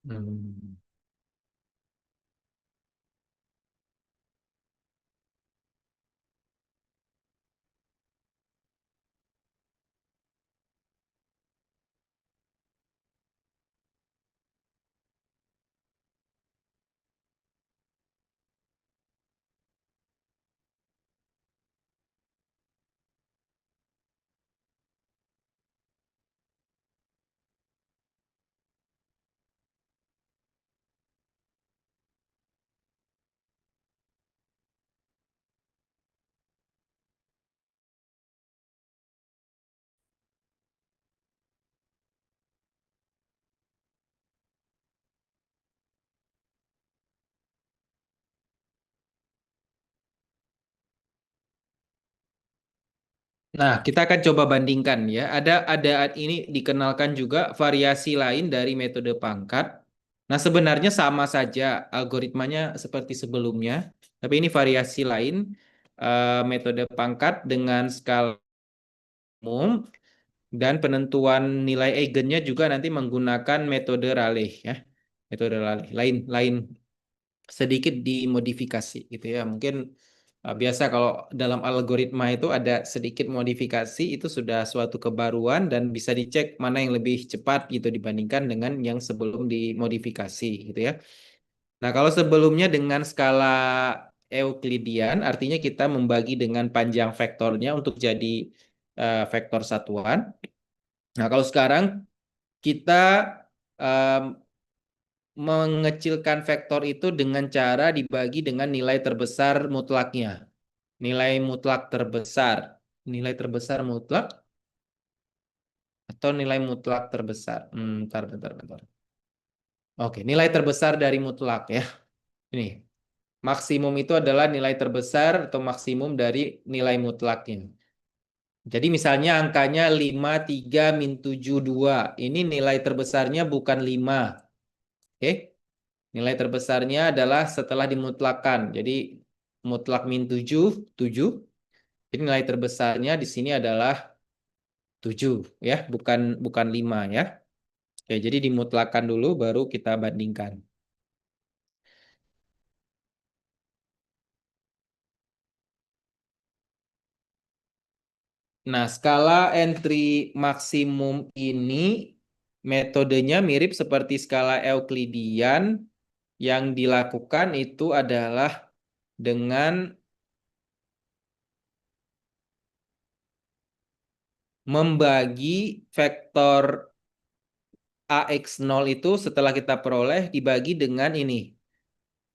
Hmm. Nah, kita akan coba bandingkan ya. Ada ini dikenalkan juga variasi lain dari metode pangkat. Nah, sebenarnya sama saja algoritmanya seperti sebelumnya, tapi ini variasi lain metode pangkat dengan skala umum dan penentuan nilai eigennya juga nanti menggunakan metode Raleigh ya. Metode Raleigh lain sedikit dimodifikasi gitu ya. Mungkin biasa kalau dalam algoritma itu ada sedikit modifikasi itu sudah suatu kebaruan dan bisa dicek mana yang lebih cepat gitu dibandingkan dengan yang sebelum dimodifikasi gitu ya. Nah, kalau sebelumnya dengan skala Euklidian artinya kita membagi dengan panjang vektornya untuk jadi vektor satuan. Nah, kalau sekarang kita em, mengecilkan vektor itu dengan cara dibagi dengan nilai terbesar mutlaknya. Nilai mutlak terbesar. Nilai terbesar mutlak atau nilai mutlak terbesar. Bentar. Oke, nilai terbesar dari mutlak ya. Ini, maksimum itu adalah nilai terbesar atau maksimum dari nilai mutlaknya. Jadi misalnya angkanya 53 min 72. Ini nilai terbesarnya bukan 5. Oke. Nilai terbesarnya adalah setelah dimutlakan. Jadi mutlak min 7, 7. Jadi nilai terbesarnya di sini adalah 7 ya, bukan bukan 5 ya. Oke, jadi dimutlakan dulu baru kita bandingkan. Nah, skala entry maksimum ini metodenya mirip seperti skala Euklidian. Yang dilakukan itu adalah dengan membagi vektor AX0 itu setelah kita peroleh dibagi dengan ini.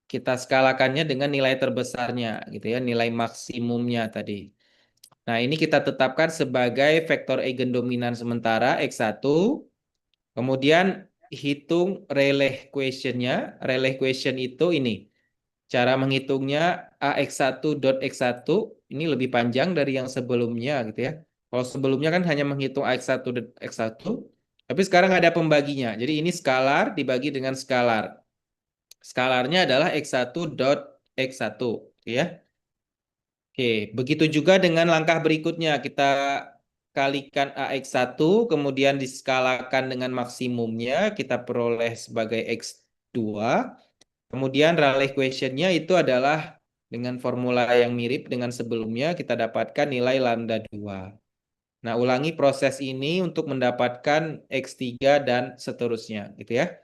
Kita skalakannya dengan nilai terbesarnya gitu ya, nilai maksimumnya tadi. Nah, ini kita tetapkan sebagai vektor eigendominan sementara X1. Kemudian hitung Rayleigh quotient-nya. Rayleigh quotient itu ini. Cara menghitungnya AX1 dot X1 ini lebih panjang dari yang sebelumnya gitu ya. Kalau sebelumnya kan hanya menghitung AX1 dot X1, tapi sekarang ada pembaginya. Jadi ini skalar dibagi dengan skalar. Skalarnya adalah X1 dot X1 ya. Oke, begitu juga dengan langkah berikutnya. Kita kalikan AX1, kemudian diskalakan dengan maksimumnya, kita peroleh sebagai X2. Kemudian Rayleigh quotient-nya itu adalah dengan formula yang mirip dengan sebelumnya, kita dapatkan nilai lambda 2. Nah, ulangi proses ini untuk mendapatkan X3 dan seterusnya, gitu ya.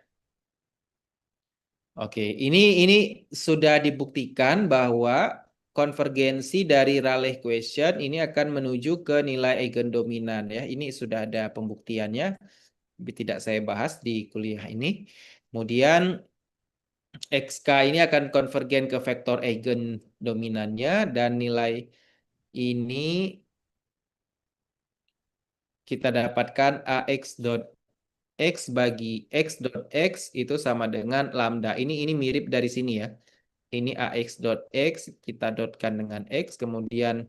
Oke, ini sudah dibuktikan bahwa konvergensi dari Rayleigh quotient ini akan menuju ke nilai eigendominan ya. Ini sudah ada pembuktiannya, tapi tidak saya bahas di kuliah ini. Kemudian XK ini akan konvergen ke vektor eigendominannya dan nilai ini kita dapatkan AX dot X bagi X dot X itu sama dengan lambda. Ini mirip dari sini ya. Ini AX dot X kita dotkan dengan X, kemudian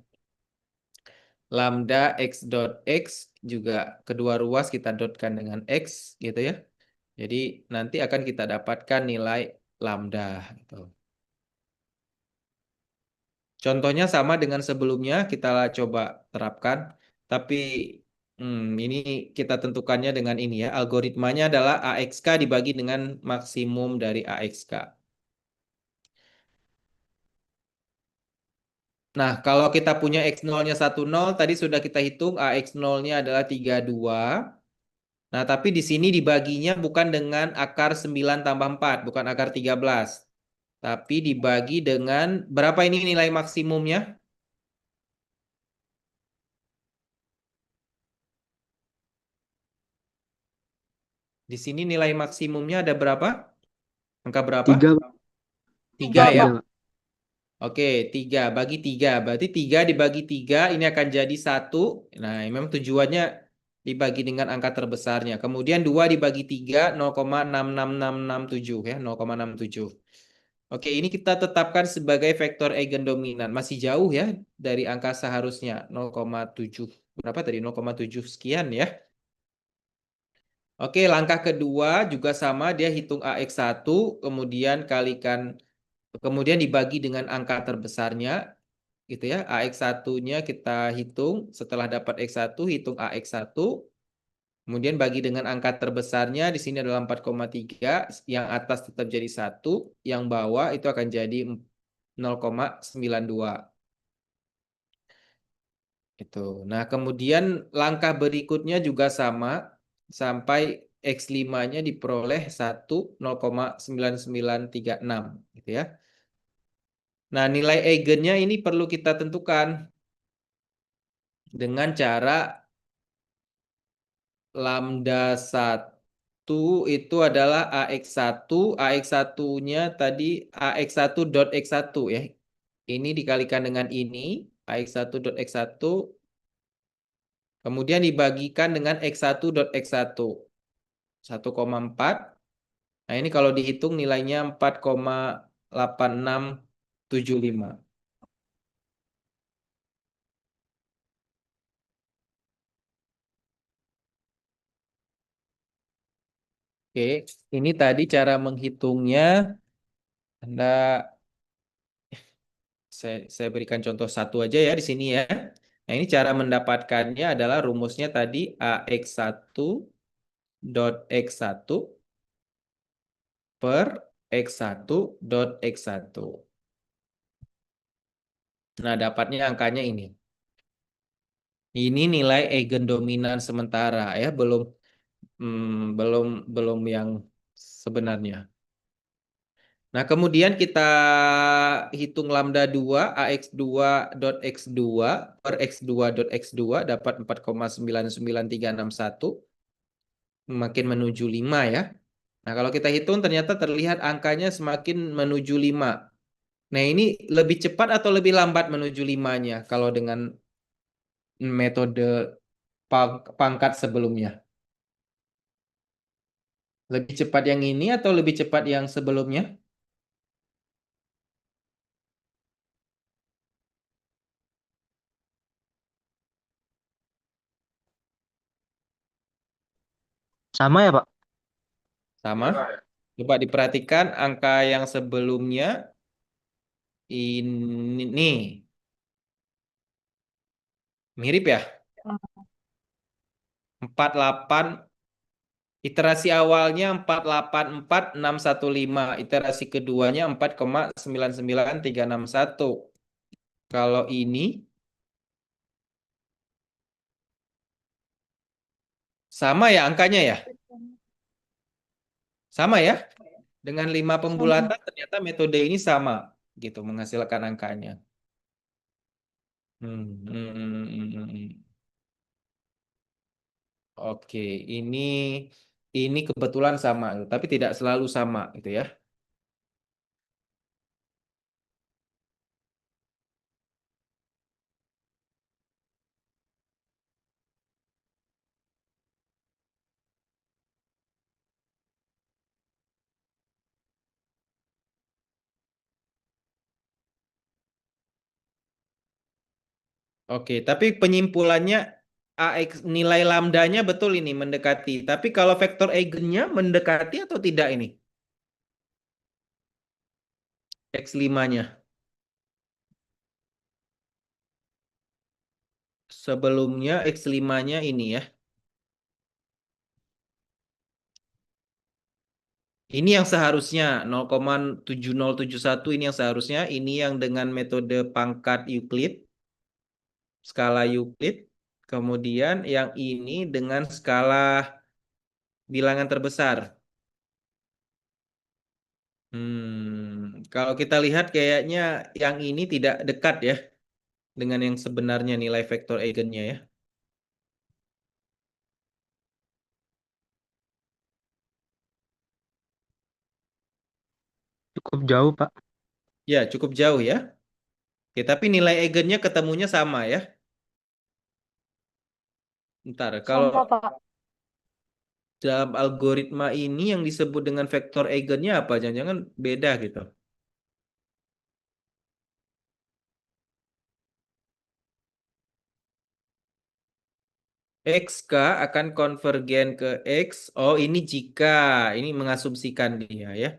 lambda X dot X juga kedua ruas kita dotkan dengan X gitu ya. Jadi nanti akan kita dapatkan nilai lambda gitu. Contohnya sama dengan sebelumnya, kita coba terapkan. Tapi Ini kita tentukannya dengan ini ya. Algoritmanya adalah AXK dibagi dengan maksimum dari AXK. Nah, kalau kita punya X0-nya 10, tadi sudah kita hitung AX0-nya adalah 32. Nah, tapi di sini dibaginya bukan dengan akar 9 tambah 4, bukan akar 13. Tapi dibagi dengan, berapa ini nilai maksimumnya? Di sini nilai maksimumnya ada berapa? Angka berapa? Tiga, Pak. Tiga ya? Tiga, Pak. Oke, 3 bagi 3. Berarti 3 dibagi 3 ini akan jadi 1. Nah, memang tujuannya dibagi dengan angka terbesarnya. Kemudian 2 dibagi 3, 0,66667 ya, 0,67. Oke, ini kita tetapkan sebagai vektor eigendominan. Masih jauh ya dari angka seharusnya 0,7. Berapa tadi? 0,7 sekian ya. Oke, langkah kedua juga sama, dia hitung AX1, kemudian kemudian dibagi dengan angka terbesarnya, gitu ya. AX1-nya kita hitung, setelah dapat X1, hitung AX1, kemudian bagi dengan angka terbesarnya, di sini adalah 4,3, yang atas tetap jadi 1, yang bawah itu akan jadi 0,92. Itu. Nah, kemudian langkah berikutnya juga sama, sampai X5-nya diperoleh 1,0,9936 gitu ya. Nah, nilai eigennya ini perlu kita tentukan dengan cara lambda 1 itu adalah AX1, AX1-nya tadi AX1 dot X1 ya. Ini dikalikan dengan ini, AX1 dot X1, kemudian dibagikan dengan X1 dot X1. 1,4. Nah, ini kalau dihitung nilainya 4,8675. Oke, ini tadi cara menghitungnya. Anda saya berikan contoh satu aja ya di sini ya. Nah, ini cara mendapatkannya adalah rumusnya tadi AX1 dot X1 per X1 dot X1. Nah, dapatnya angkanya ini. Ini nilai eigendominan sementara ya, belum belum yang sebenarnya. Nah, kemudian kita hitung lambda 2 AX2 dot X2 per X2 dot X2 dapat 4,999361, makin menuju 5 ya. Nah, kalau kita hitung ternyata terlihat angkanya semakin menuju 5. Nah, ini lebih cepat atau lebih lambat menuju 5-nya kalau dengan metode pangkat sebelumnya? Lebih cepat yang ini atau lebih cepat yang sebelumnya? Sama ya, Pak? Sama. Coba diperhatikan angka yang sebelumnya ini nih mirip ya. 48 iterasi awalnya 4,84,615, iterasi keduanya 4,99361. Kalau ini sama ya angkanya ya? Sama ya? Dengan 5 Sama. pembulatan ternyata metode ini sama gitu menghasilkan angkanya. Hmm, hmm, hmm, hmm, hmm, hmm. Oke, ini kebetulan sama, tapi tidak selalu sama gitu ya. Oke, tapi penyimpulannya AX nilai lambdanya betul ini mendekati. Tapi kalau vektor eigennya mendekati atau tidak ini? X5-nya. Sebelumnya X5-nya ini ya. Ini yang seharusnya 0,7071 ini yang seharusnya. Ini yang dengan metode pangkat Euclid, skala Euclid. Kemudian yang ini dengan skala bilangan terbesar. Kalau kita lihat kayaknya yang ini tidak dekat ya dengan yang sebenarnya nilai vektor eigennya ya. Cukup jauh, Pak. Ya, cukup jauh ya. Oke, tapi nilai eigennya ketemunya sama ya. Ntar, kalau Sama, Pak. dalam algoritma ini yang disebut dengan vektor eigennya apa? Jangan-jangan beda gitu. XK akan konvergen ke X. Oh, ini jika. Ini mengasumsikan dia ya.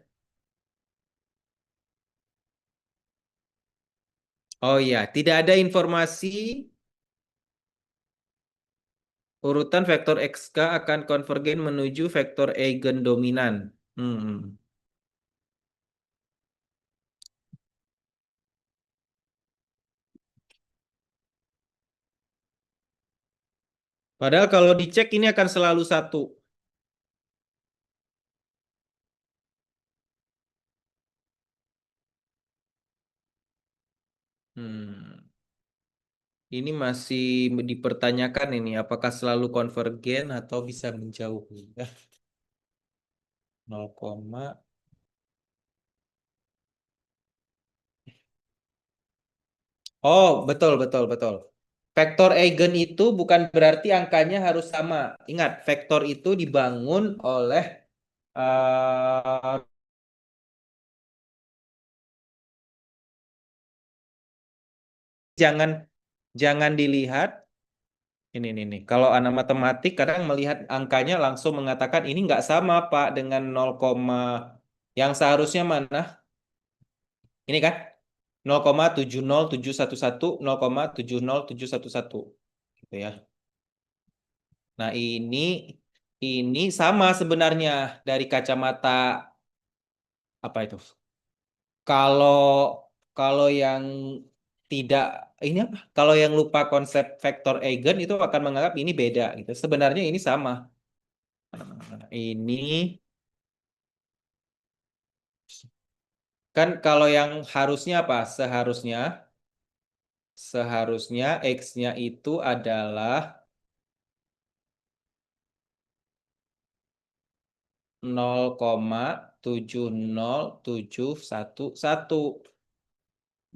Oh iya, tidak ada informasi urutan vektor XK akan konvergen menuju vektor eigen dominan. Hmm. Padahal kalau dicek ini akan selalu satu. Hmm. Ini masih dipertanyakan ini apakah selalu konvergen atau bisa menjauhi ya. 0, oh, betul betul betul. Vektor eigen itu bukan berarti angkanya harus sama. Ingat, vektor itu dibangun oleh eh, jangan jangan dilihat ini. Kalau anak matematik kadang melihat angkanya langsung mengatakan ini nggak sama Pak dengan 0, yang seharusnya mana? Ini kan 0,70711, 0,70711 gitu ya. Nah, ini sama sebenarnya dari kacamata apa itu? Kalau kalau yang tidak ini apa? Kalau yang lupa konsep vektor eigen itu akan menganggap ini beda gitu. Sebenarnya ini sama. Ini kan kalau yang harusnya apa? Seharusnya X-nya itu adalah 0,70711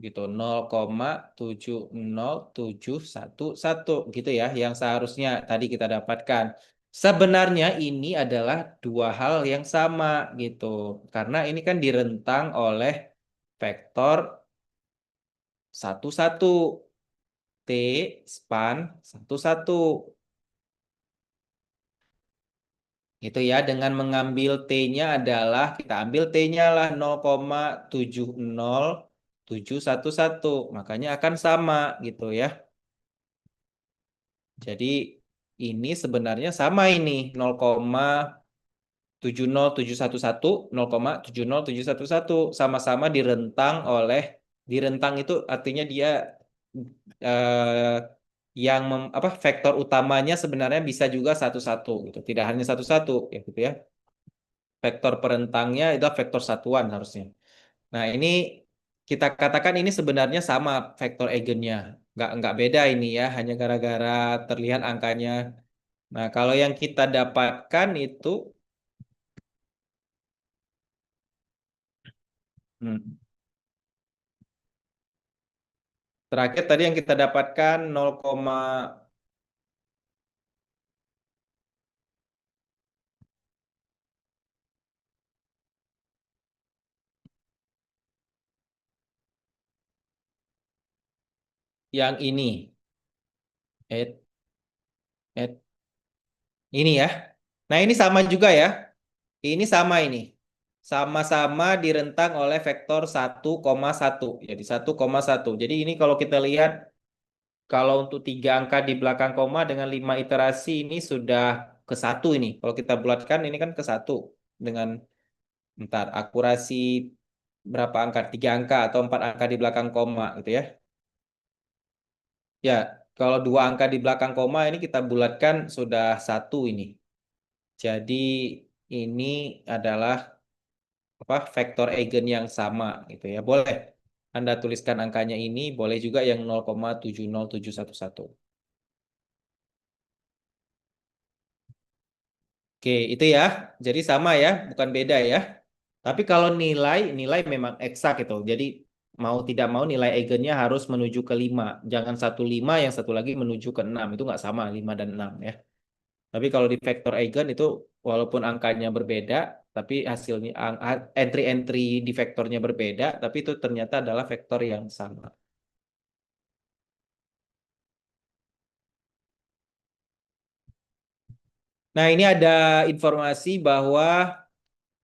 gitu, 0,70711 gitu ya yang seharusnya tadi kita dapatkan. Sebenarnya ini adalah dua hal yang sama gitu. Karena ini kan direntang oleh vektor 11 T span 11 gitu ya, dengan mengambil T-nya adalah kita ambil T-nya lah 0,70711, makanya akan sama gitu ya. Jadi ini sebenarnya sama ini 0,70711, 0,70711 sama-sama direntang itu artinya dia eh, apa vektor utamanya sebenarnya bisa juga satu-satu gitu, tidak hanya satu-satu ya gitu ya. Vektor perentangnya itu vektor satuan harusnya. Nah, ini kita katakan ini sebenarnya sama vektor eigennya. Nggak beda ini ya, hanya gara-gara terlihat angkanya. Nah, kalau yang kita dapatkan itu hmm, terakhir tadi yang kita dapatkan 0, yang ini. Eh, eh, ini ya. Nah, ini sama juga ya. Ini sama ini. Sama-sama direntang oleh vektor 1,1. Jadi 1,1. Jadi ini kalau kita lihat kalau untuk 3 angka di belakang koma dengan 5 iterasi ini sudah ke 1 ini. Kalau kita bulatkan ini kan ke 1 dengan akurasi berapa angka? 3 angka atau 4 angka di belakang koma gitu ya. Ya, kalau 2 angka di belakang koma ini kita bulatkan sudah 1 ini. Jadi ini adalah vektor eigen yang sama gitu ya. Boleh Anda tuliskan angkanya ini, boleh juga yang 0,70711. Oke, itu ya. Jadi sama ya, bukan beda ya. Tapi kalau nilai memang eksak itu. Jadi mau tidak mau nilai eigennya harus menuju ke 5. Jangan 1,5 yang satu lagi menuju ke 6. Itu nggak sama 5 dan 6 ya. Tapi kalau di vektor eigen itu walaupun angkanya berbeda, tapi hasilnya entry-entry di vektornya berbeda, tapi itu ternyata adalah vektor yang sama. Nah, ini ada informasi bahwa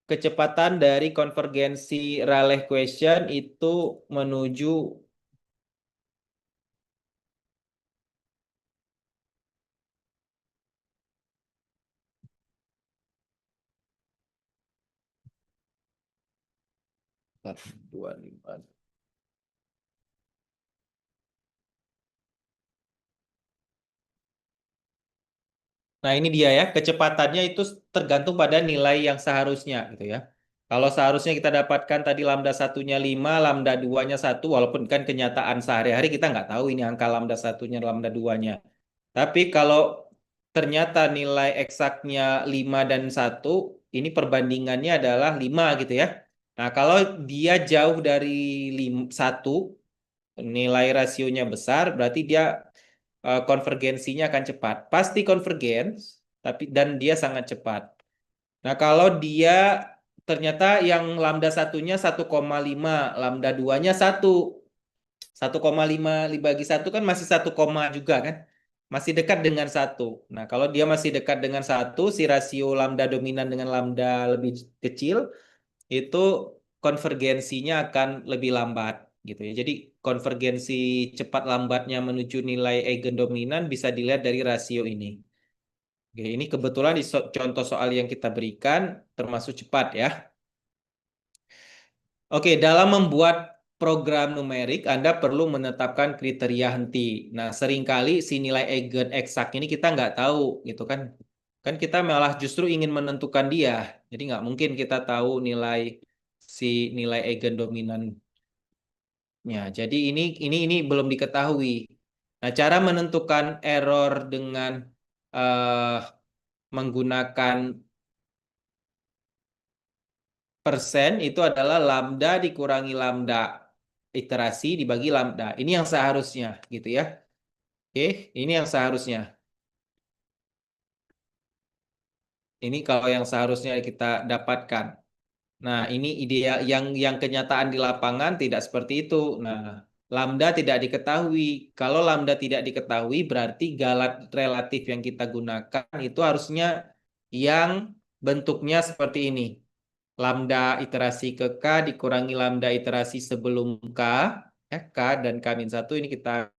kecepatan dari konvergensi Rayleigh question itu menuju dua lima. Nah, ini dia ya, kecepatannya itu tergantung pada nilai yang seharusnya gitu ya. Kalau seharusnya kita dapatkan tadi lambda satunya 5, lambda 2-nya 1, walaupun kan kenyataan sehari-hari kita nggak tahu ini angka lambda satunya, lambda 2-nya. Tapi kalau ternyata nilai eksaknya 5 dan 1, ini perbandingannya adalah 5 gitu ya. Nah, kalau dia jauh dari 1, nilai rasionya besar, berarti dia konvergensinya akan cepat. Pasti konvergens, tapi dan dia sangat cepat. Nah, kalau dia ternyata yang lambda satunya 1,5, lambda 2-nya 1. 1,5 dibagi 1 kan masih 1, juga kan? Masih dekat dengan 1. Nah, kalau dia masih dekat dengan 1, si rasio lambda dominan dengan lambda lebih kecil, itu konvergensinya akan lebih lambat gitu ya. Jadi konvergensi cepat lambatnya menuju nilai eigen dominan bisa dilihat dari rasio ini. Oke, ini kebetulan di contoh soal yang kita berikan termasuk cepat ya. Oke, dalam membuat program numerik Anda perlu menetapkan kriteria henti. Nah, seringkali si nilai eigen eksak ini kita nggak tahu gitu kan. Kan kita malah justru ingin menentukan dia. Jadi nggak mungkin kita tahu si nilai eigen dominan. Ya, jadi ini belum diketahui. Nah, cara menentukan error dengan eh, menggunakan persen itu adalah lambda dikurangi lambda iterasi dibagi lambda. Ini yang seharusnya, gitu ya. Oke, ini yang seharusnya. Ini kalau yang seharusnya kita dapatkan. Nah, ini ideal yang kenyataan di lapangan tidak seperti itu. Nah, lambda tidak diketahui. Kalau lambda tidak diketahui berarti galat relatif yang kita gunakan itu harusnya yang bentuknya seperti ini. Lambda iterasi ke K dikurangi lambda iterasi sebelum K, ya, K dan K-1 ini kita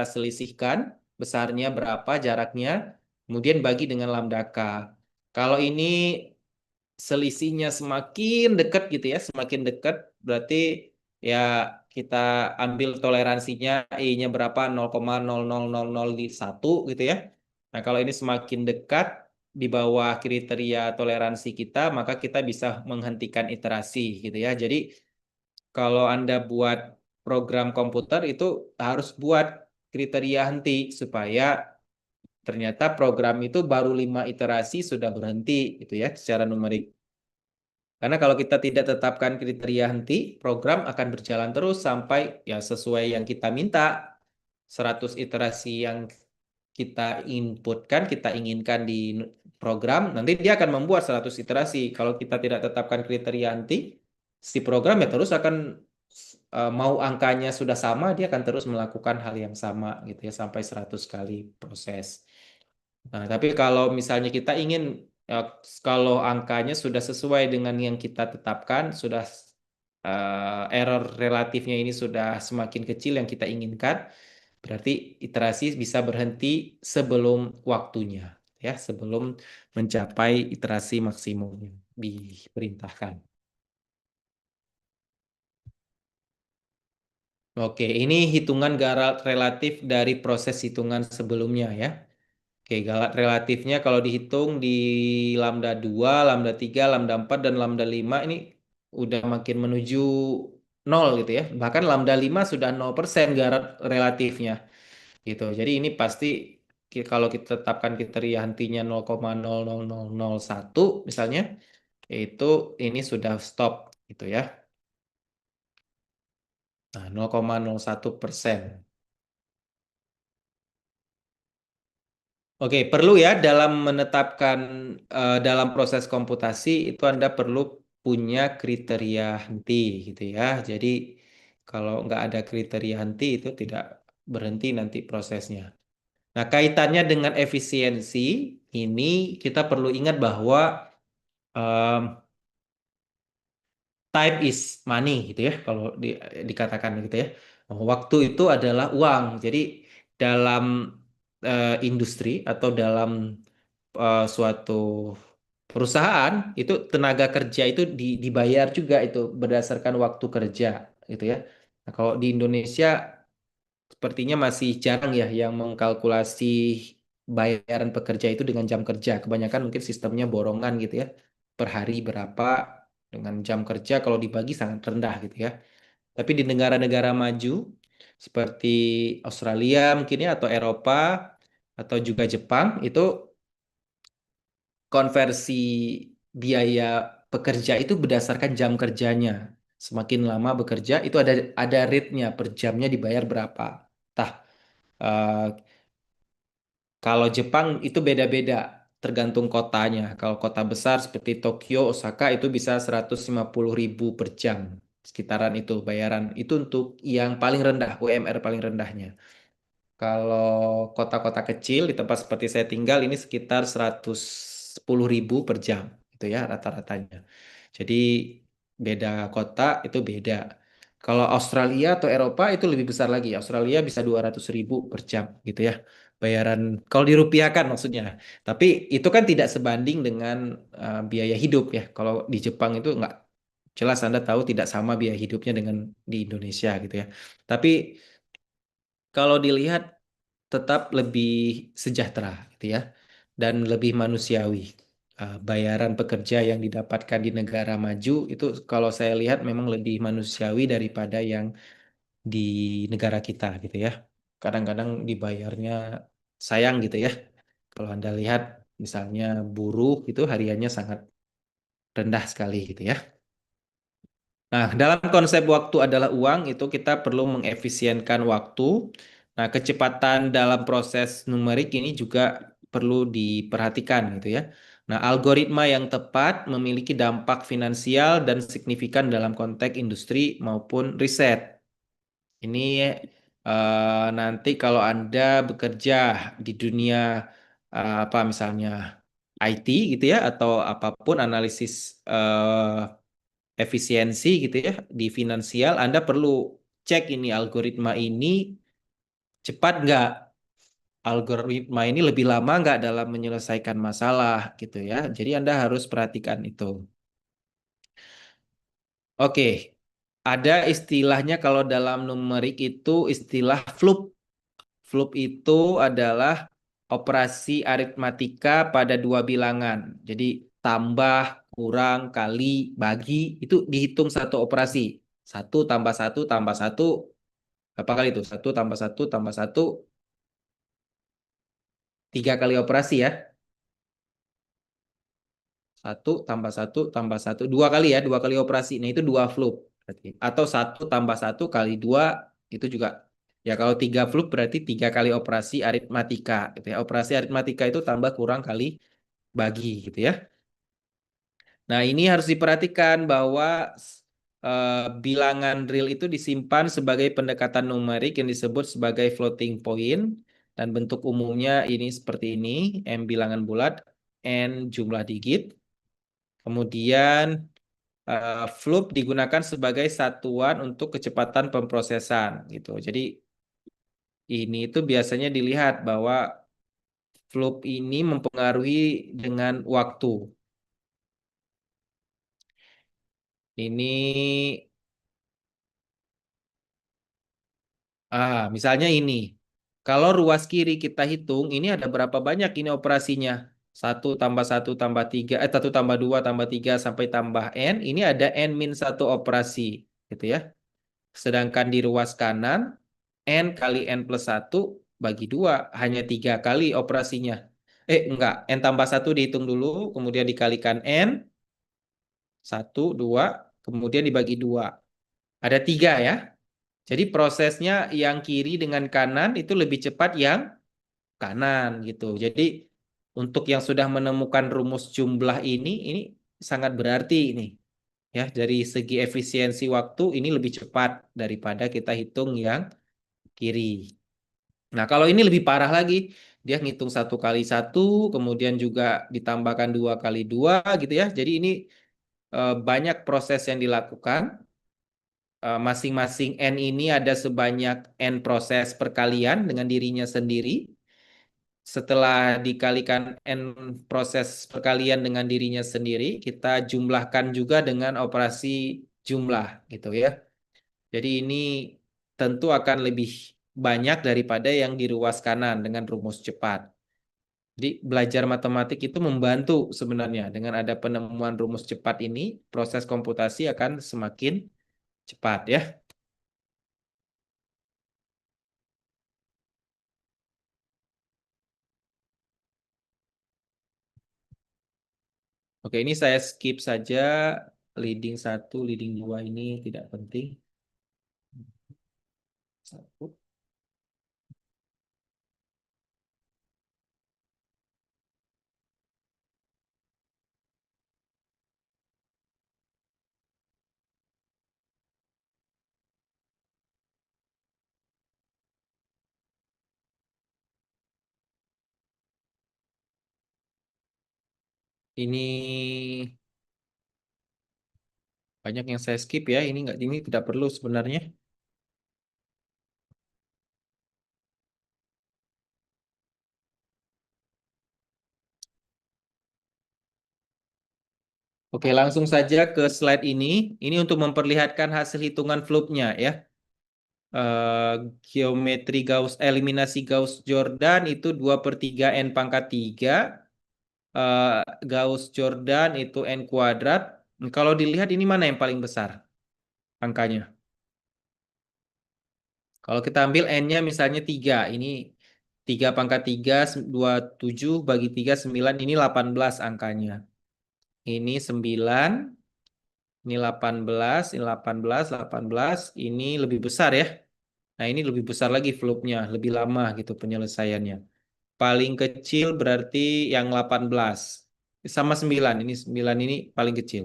selisihkan besarnya berapa jaraknya, kemudian bagi dengan lambda K. Kalau ini selisihnya semakin dekat gitu ya, semakin dekat berarti ya kita ambil toleransinya I-nya berapa 0,00001 gitu ya. Nah, kalau ini semakin dekat di bawah kriteria toleransi kita, maka kita bisa menghentikan iterasi gitu ya. Jadi kalau Anda buat program komputer itu harus buat kriteria henti supaya ternyata program itu baru 5 iterasi sudah berhenti gitu ya secara numerik. Karena kalau kita tidak tetapkan kriteria henti, program akan berjalan terus sampai ya sesuai yang kita minta. 100 iterasi yang kita inputkan, kita inginkan di program, nanti dia akan membuat 100 iterasi. Kalau kita tidak tetapkan kriteria henti, si program ya terus akan mau angkanya sudah sama, dia akan terus melakukan hal yang sama gitu ya sampai 100 kali proses. Nah, tapi kalau misalnya kita ingin kalau angkanya sudah sesuai dengan yang kita tetapkan, sudah error relatifnya ini sudah semakin kecil yang kita inginkan, Berarti iterasi bisa berhenti sebelum waktunya, ya, sebelum mencapai iterasi maksimum yang diperintahkan. Oke, ini hitungan garat relatif dari proses hitungan sebelumnya ya. Oke, galat relatifnya kalau dihitung di lambda 2, lambda 3, lambda 4, dan lambda 5 ini udah makin menuju nol gitu ya. Bahkan lambda 5 sudah 0% garat relatifnya gitu. Jadi ini pasti kalau kita tetapkan kriteria hentinya 0,00001 misalnya, itu ini sudah stop gitu ya. Nah, 0,01%. Oke, perlu ya dalam menetapkan dalam proses komputasi itu Anda perlu punya kriteria henti gitu ya. Jadi kalau nggak ada kriteria henti itu tidak berhenti nanti prosesnya. Nah, kaitannya dengan efisiensi ini kita perlu ingat bahwa em, time is money gitu ya kalau dikatakan gitu ya. Waktu itu adalah uang. Jadi dalam industri atau dalam suatu perusahaan itu tenaga kerja itu dibayar juga itu berdasarkan waktu kerja gitu ya. Nah, kalau di Indonesia sepertinya masih jarang ya yang mengkalkulasi bayaran pekerja itu dengan jam kerja. Kebanyakan mungkin sistemnya borongan gitu ya. Per hari berapa dengan jam kerja kalau dibagi sangat rendah gitu ya. Tapi di negara-negara maju seperti Australia mungkin ya atau Eropa atau juga Jepang itu konversi biaya pekerja itu berdasarkan jam kerjanya. Semakin lama bekerja itu ada rate-nya per jamnya dibayar berapa. Tah, eh, kalau Jepang itu beda-beda tergantung kotanya. Kalau kota besar seperti Tokyo, Osaka itu bisa 150.000 per jam. Sekitaran itu bayaran. Itu untuk yang paling rendah, UMR paling rendahnya. Kalau kota-kota kecil di tempat seperti saya tinggal ini sekitar 110.000 per jam itu ya rata-ratanya. Jadi beda kota itu beda. Kalau Australia atau Eropa itu lebih besar lagi. Australia bisa 200.000 per jam gitu ya. Bayaran kalau dirupiahkan maksudnya. Tapi itu kan tidak sebanding dengan biaya hidup ya. Kalau di Jepang itu nggak jelas Anda tahu tidak sama biaya hidupnya dengan di Indonesia gitu ya. Tapi kalau dilihat tetap lebih sejahtera gitu ya dan lebih manusiawi. Bayaran pekerja yang didapatkan di negara maju itu kalau saya lihat memang lebih manusiawi daripada yang di negara kita gitu ya. Kadang-kadang dibayarnya sayang gitu ya. Kalau Anda lihat misalnya buruh itu hariannya sangat rendah sekali gitu ya. Nah, dalam konsep waktu adalah uang, itu kita perlu mengefisienkan waktu. Nah, kecepatan dalam proses numerik ini juga perlu diperhatikan gitu ya. Nah, algoritma yang tepat memiliki dampak finansial dan signifikan dalam konteks industri maupun riset. Ini nanti kalau Anda bekerja di dunia apa misalnya IT gitu ya atau apapun analisis efisiensi gitu ya di finansial, Anda perlu cek ini algoritma ini cepat nggak, algoritma ini lebih lama nggak dalam menyelesaikan masalah gitu ya. Jadi Anda harus perhatikan itu. Oke, ada istilahnya kalau dalam numerik itu istilah flup. Flup itu adalah operasi aritmatika pada dua bilangan. Jadi tambah, kurang, kali, bagi itu dihitung satu operasi. Satu tambah satu, berapa kali itu? Satu tambah satu, tiga kali operasi ya. Tambah satu, dua kali ya, dua kali operasi. Nah itu dua flup berarti. Atau satu tambah satu kali dua itu juga. Ya kalau tiga flup berarti tiga kali operasi aritmatika gitu ya. Operasi aritmatika itu tambah kurang kali bagi gitu ya. Nah, ini harus diperhatikan bahwa bilangan real itu disimpan sebagai pendekatan numerik yang disebut sebagai floating point dan bentuk umumnya ini seperti ini, M bilangan bulat, N jumlah digit. Kemudian floop digunakan sebagai satuan untuk kecepatan pemrosesan gitu. Jadi Ini itu biasanya dilihat bahwa floop ini mempengaruhi dengan waktu. Ini misalnya ini. Kalau ruas kiri kita hitung, ini ada berapa banyak ini operasinya? Satu tambah satu tambah tiga, satu tambah dua tambah tiga sampai tambah n. Ini ada n min satu operasi, gitu ya. Sedangkan di ruas kanan, n kali n plus satu bagi dua, hanya tiga kali operasinya. Enggak, n tambah satu dihitung dulu, kemudian dikalikan n, satu, dua, kemudian dibagi dua. Ada tiga ya. Jadi prosesnya yang kiri dengan kanan itu lebih cepat yang kanan gitu. Jadi untuk yang sudah menemukan rumus jumlah ini sangat berarti ini ya dari segi efisiensi waktu ini lebih cepat daripada kita hitung yang kiri. Nah kalau ini lebih parah lagi, dia ngitung satu kali satu, kemudian juga ditambahkan dua kali dua gitu ya. Jadi ini banyak proses yang dilakukan. Masing-masing N ini ada sebanyak N proses perkalian dengan dirinya sendiri. Setelah dikalikan N proses perkalian dengan dirinya sendiri, kita jumlahkan juga dengan operasi jumlah gitu ya. Jadi ini tentu akan lebih banyak daripada yang di ruas kanan dengan rumus cepat. Jadi belajar matematik itu membantu sebenarnya dengan ada penemuan rumus cepat ini, proses komputasi akan semakin cepat ya. Oke, ini saya skip saja leading satu, leading dua ini tidak penting. Satu. Ini banyak yang saya skip ya. Ini tidak perlu sebenarnya. Oke, langsung saja ke slide ini. Ini untuk memperlihatkan hasil hitungan floupnya ya. Eh, Geometri Gauss, eliminasi Gauss-Jordan itu 2/3 N pangkat 3. Eh, Gauss-Jordan itu N kuadrat. Kalau dilihat ini mana yang paling besar angkanya? Kalau kita ambil N-nya misalnya 3, ini 3 pangkat 3, 27 bagi 3, 9, ini 18 angkanya. Ini 9, ini 18, ini 18, 18, ini lebih besar ya. Nah ini lebih besar lagi floupnya, lebih lama gitu penyelesaiannya. Paling kecil berarti yang 18. Sama 9, ini 9 ini paling kecil.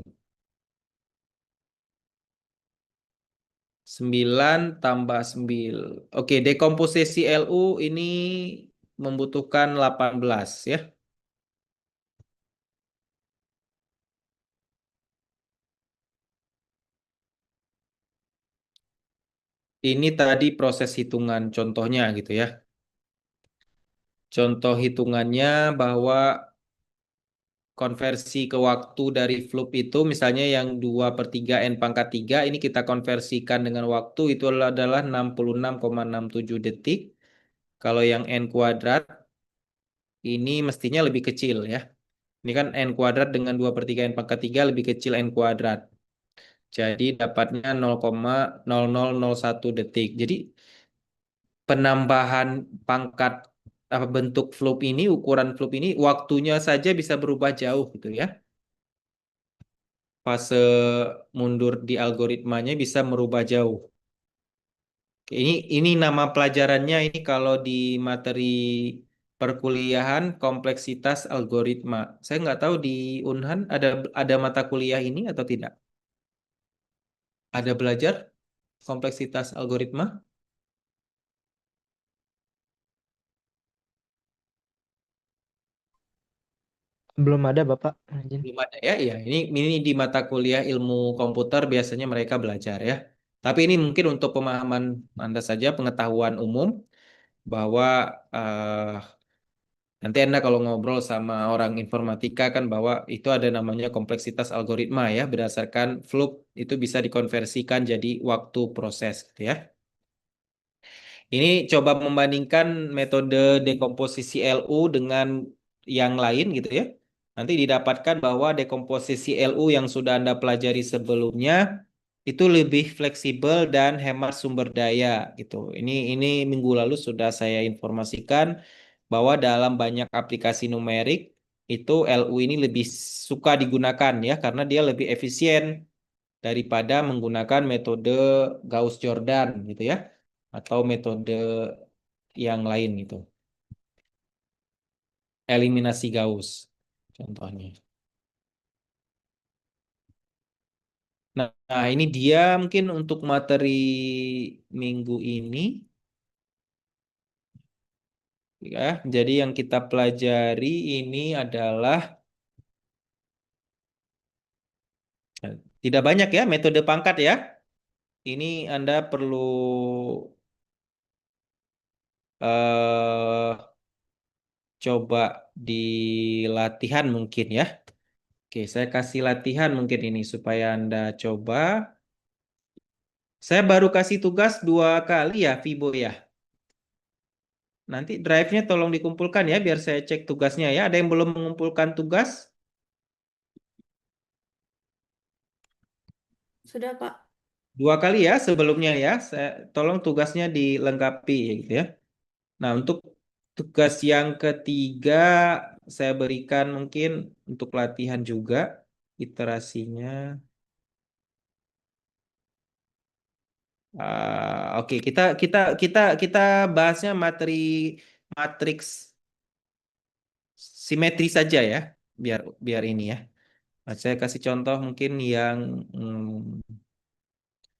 9 tambah 9. Oke, dekomposisi Lu ini membutuhkan 18 ya. Ini tadi proses hitungan contohnya gitu ya. Contoh hitungannya bahwa konversi ke waktu dari flup itu misalnya yang 2/3 N pangkat 3 ini kita konversikan dengan waktu itu adalah 66,67 detik. Kalau yang N kuadrat ini mestinya lebih kecil ya. Ini kan N kuadrat dengan 2/3 N pangkat 3 lebih kecil N kuadrat. Jadi dapatnya 0,0001 detik. Jadi penambahan pangkat apa bentuk floop ini, ukuran floop ini waktunya saja bisa berubah jauh gitu ya. Fase mundur di algoritmanya bisa merubah jauh. Oke, ini nama pelajarannya ini kalau di materi perkuliahan kompleksitas algoritma. Saya nggak tahu di Unhan ada mata kuliah ini atau tidak. Ada belajar kompleksitas algoritma? Belum ada Bapak. Izin. Belum ada ya, ya. Ini di mata kuliah ilmu komputer biasanya mereka belajar ya. Tapi ini mungkin untuk pemahaman Anda saja, pengetahuan umum. bahwa nanti Anda kalau ngobrol sama orang informatika kan bahwa itu ada namanya kompleksitas algoritma ya, berdasarkan fluke itu bisa dikonversikan jadi waktu proses gitu ya. Ini coba membandingkan metode dekomposisi LU dengan yang lain gitu ya. Nanti didapatkan bahwa dekomposisi LU yang sudah Anda pelajari sebelumnya itu lebih fleksibel dan hemat sumber daya gitu. Ini minggu lalu sudah saya informasikan bahwa dalam banyak aplikasi numerik itu LU ini lebih suka digunakan ya karena dia lebih efisien daripada menggunakan metode Gauss-Jordan gitu ya atau metode yang lain gitu. Eliminasi Gauss contohnya. Nah, ini dia mungkin untuk materi minggu ini ya. Jadi yang kita pelajari ini adalah tidak banyak ya metode pangkat ya. Ini Anda perlu eh, coba di latihan mungkin ya. Oke, saya kasih latihan mungkin ini supaya Anda coba. Saya baru kasih tugas 2 kali ya, Vibo ya. Nanti drive-nya tolong dikumpulkan ya, biar saya cek tugasnya ya. Ada yang belum mengumpulkan tugas? Sudah, Pak. 2 kali ya sebelumnya ya. Saya tolong tugasnya dilengkapi ya gitu ya. Nah, untuk tugas yang ketiga saya berikan mungkin untuk latihan juga iterasinya. Oke, kita kita kita kita bahasnya materi matriks simetri saja ya, biar biar ini ya. Nah, saya kasih contoh mungkin yang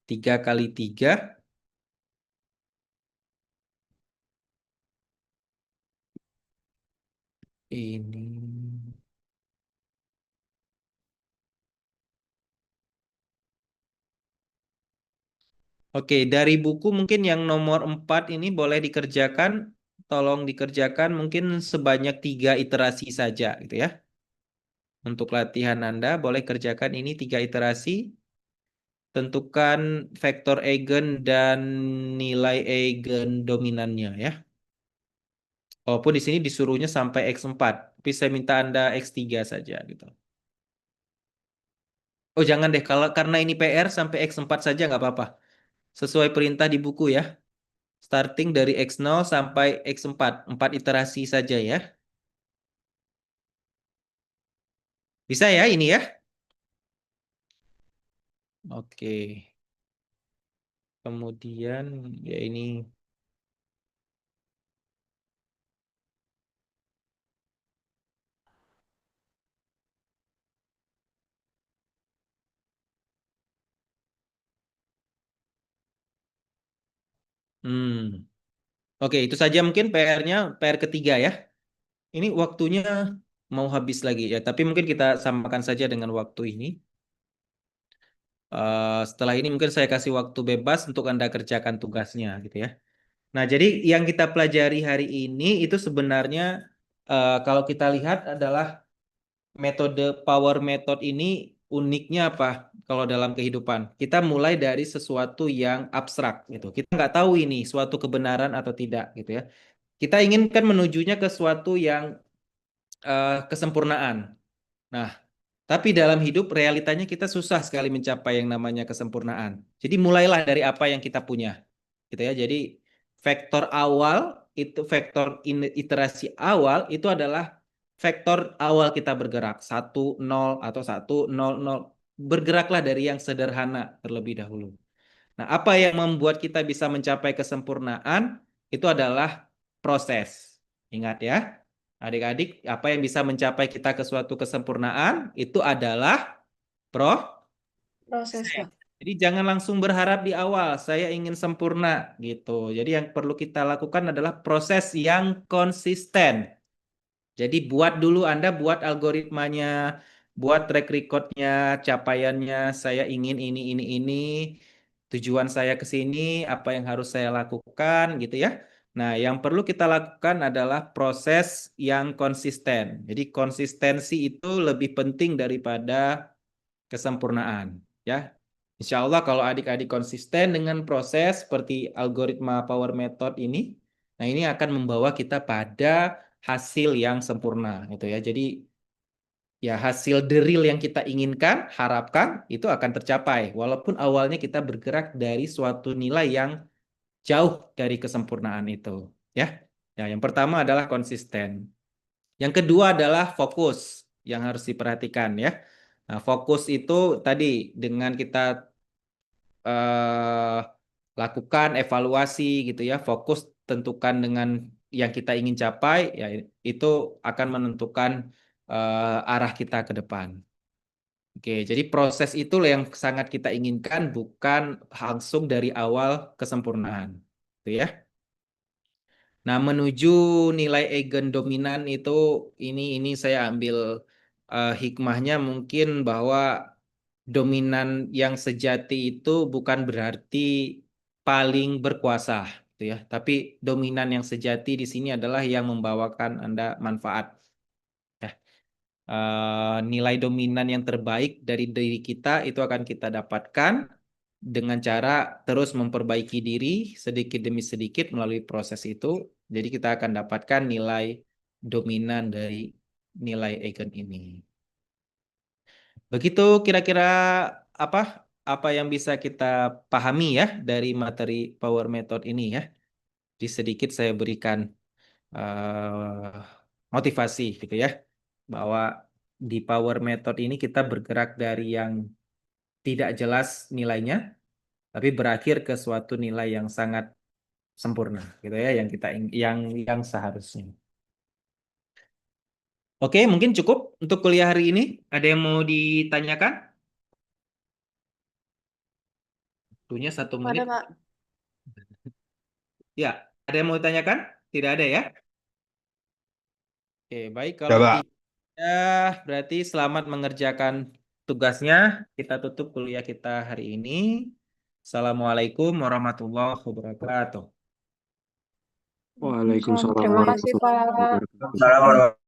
3 kali 3 ini. Oke, dari buku mungkin yang nomor 4 ini boleh dikerjakan, tolong dikerjakan mungkin sebanyak 3 iterasi saja gitu ya. Untuk latihan Anda boleh kerjakan ini 3 iterasi. Tentukan vektor eigen dan nilai eigen dominannya ya. Walaupun di sini disuruhnya sampai X4, tapi saya minta Anda X3 saja gitu. Oh jangan deh, kalau karena ini PR sampai X4 saja nggak apa-apa. Sesuai perintah di buku ya. Starting dari X0 sampai X4, 4 iterasi saja ya. Bisa ya ini ya? Oke. Kemudian ya ini. Hmm. Oke, itu saja mungkin PR-nya, PR ketiga ya. Ini waktunya mau habis lagi ya, tapi mungkin kita samakan saja dengan waktu ini. Setelah ini mungkin saya kasih waktu bebas untuk Anda kerjakan tugasnya gitu ya. Nah, jadi yang kita pelajari hari ini itu sebenarnya kalau kita lihat adalah metode power method ini uniknya apa kalau dalam kehidupan? Kita mulai dari sesuatu yang abstrak gitu. Kita nggak tahu ini suatu kebenaran atau tidak gitu ya. Kita inginkan menujunya ke suatu yang kesempurnaan. Nah, tapi dalam hidup realitanya kita susah sekali mencapai yang namanya kesempurnaan. Jadi mulailah dari apa yang kita punya. Gitu ya. Jadi vektor awal itu vektor iterasi awal itu adalah vektor awal kita bergerak 1 0 atau 1 0 0. Bergeraklah dari yang sederhana terlebih dahulu. Nah, apa yang membuat kita bisa mencapai kesempurnaan itu adalah proses. Ingat ya. Adik-adik, apa yang bisa mencapai kita ke suatu kesempurnaan itu adalah proses. Proses, Pak. Jadi jangan langsung berharap di awal, saya ingin sempurna gitu. Jadi yang perlu kita lakukan adalah proses yang konsisten. Jadi buat dulu Anda buat algoritmanya, buat track recordnya, capaiannya, saya ingin ini. Tujuan saya ke sini, apa yang harus saya lakukan gitu ya. Nah, yang perlu kita lakukan adalah proses yang konsisten. Jadi konsistensi itu lebih penting daripada kesempurnaan, ya. Insya Allah kalau adik-adik konsisten dengan proses seperti algoritma power method ini, nah ini akan membawa kita pada hasil yang sempurna, gitu ya. Jadi ya hasil the real yang kita inginkan, harapkan itu akan tercapai, walaupun awalnya kita bergerak dari suatu nilai yang jauh dari kesempurnaan itu, ya. Ya, yang pertama adalah konsisten. Yang kedua adalah fokus yang harus diperhatikan, ya. Nah, fokus itu tadi dengan kita eh, lakukan evaluasi gitu ya, fokus tentukan dengan yang kita ingin capai, ya itu akan menentukan arah kita ke depan. Oke, jadi proses itu yang sangat kita inginkan, bukan langsung dari awal kesempurnaan, gitu ya. Nah, menuju nilai eigen dominan itu ini saya ambil hikmahnya mungkin bahwa dominan yang sejati itu bukan berarti paling berkuasa, gitu ya. Tapi dominan yang sejati di sini adalah yang membawakan Anda manfaat. Ya. Nilai dominan yang terbaik dari diri kita itu akan kita dapatkan dengan cara terus memperbaiki diri sedikit demi sedikit melalui proses itu. Jadi kita akan dapatkan nilai dominan dari nilai eigen ini. Begitu kira-kira apa apa yang bisa kita pahami ya dari materi power method ini ya. Di sedikit saya berikan motivasi gitu ya bahwa di power method ini kita bergerak dari yang tidak jelas nilainya tapi berakhir ke suatu nilai yang sangat sempurna gitu ya yang kita yang seharusnya. Oke, mungkin cukup untuk kuliah hari ini. Ada yang mau ditanyakan? Waktunya 1 menit. Ada, Pak. Ya, ada yang mau ditanyakan? Tidak ada ya? Oke, baik Ya, kalau Pak. tidak berarti selamat mengerjakan tugasnya. Kita tutup kuliah kita hari ini. Assalamualaikum warahmatullahi wabarakatuh. Waalaikumsalam Terima kasih, warahmatullahi Pak. wabarakatuh.